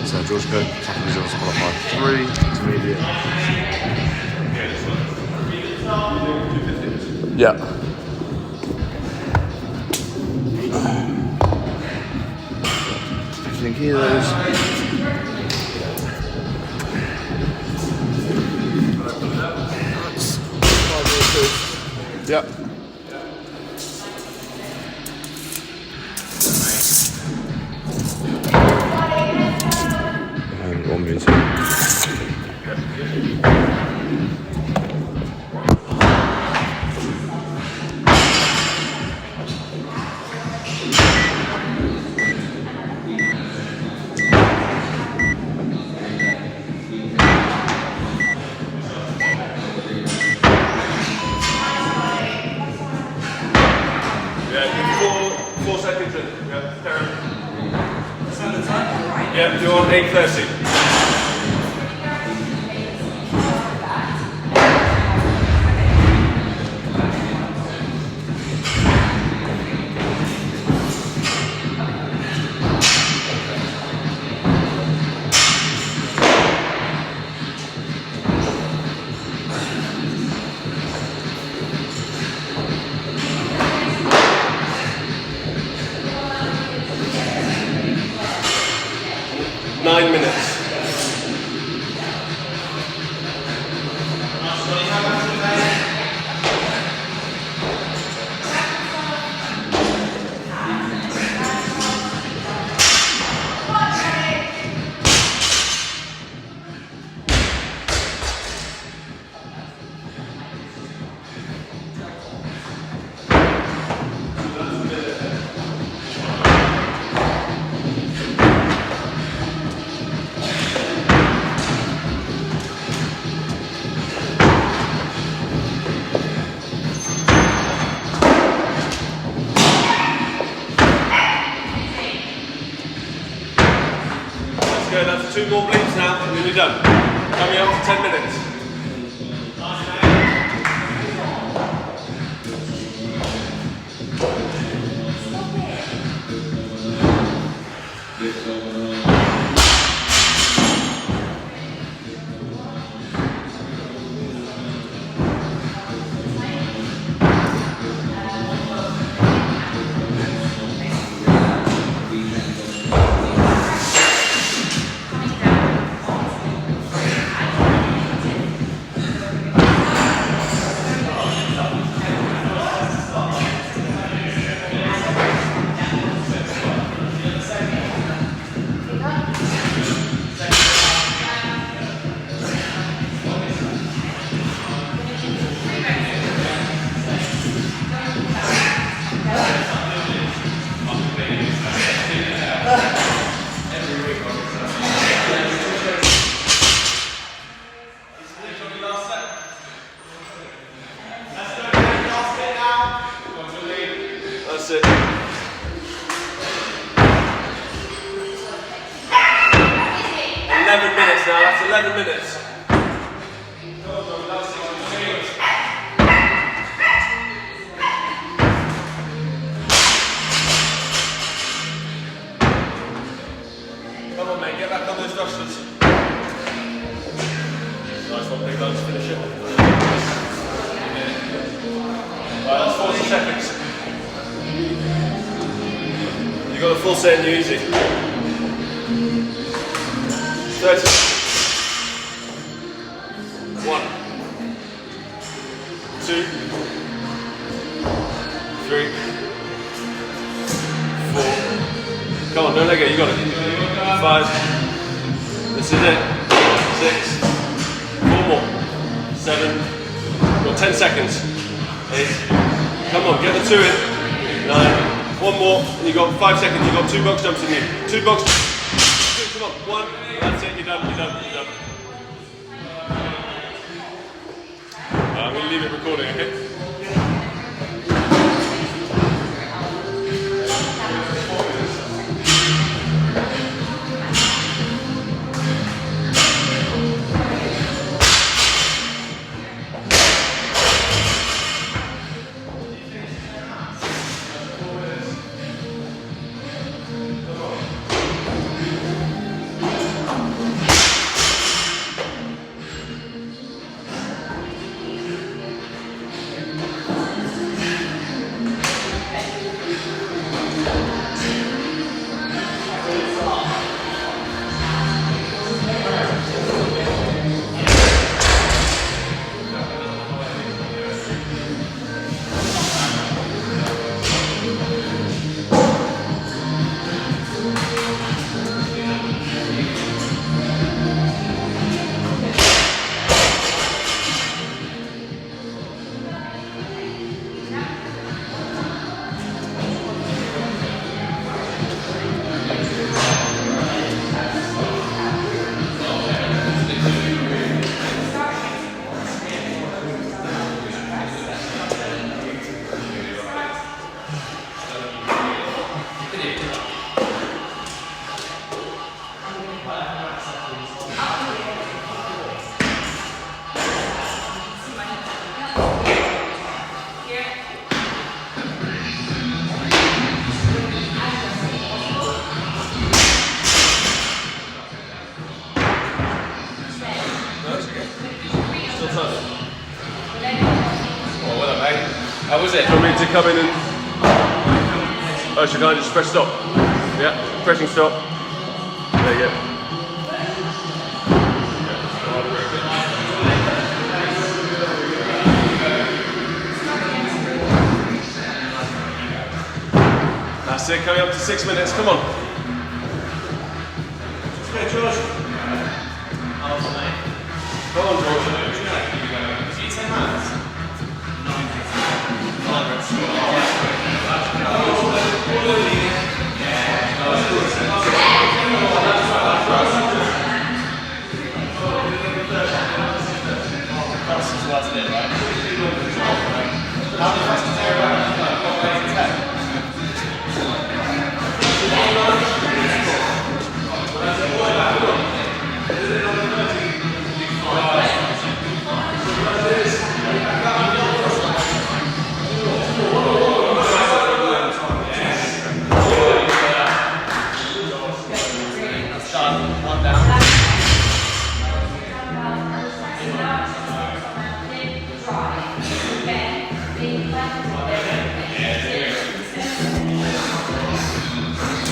So George Cook, second results qualified 3, intermediate. Yeah. 15 kilos. Yep. And 1 minute. Yeah, 4 seconds in. Yeah, Darren. Yeah, you're on 8:30. 9 minutes. Let's go down to 2 more bleeps now, and then you're done. Coming up to 10 minutes. That's it. 11 minutes now, that's 11 minutes. Come on mate, get back on those thrusters. Nice one, big lunge, finish it. Right, that's 40 seconds. You got a full set in you easy. 30. 1, 2, 3, 4. Come on, don't let go, you got it. 5. This is it. 6. 4 more. 7. Got 10 seconds. 8. Come on, get the 2 in. 9. 1 more, and you got 5 seconds, you got 2 box jumps in you. 2 box jumps. Come on, 1, that's it, you're done, you're done, you're done. I'm going to leave it recording, okay? to come in and... Oh, should I just press stop? Yeah, pressing stop. There you go. That's it, coming up to 6 minutes, come on. Okay, George.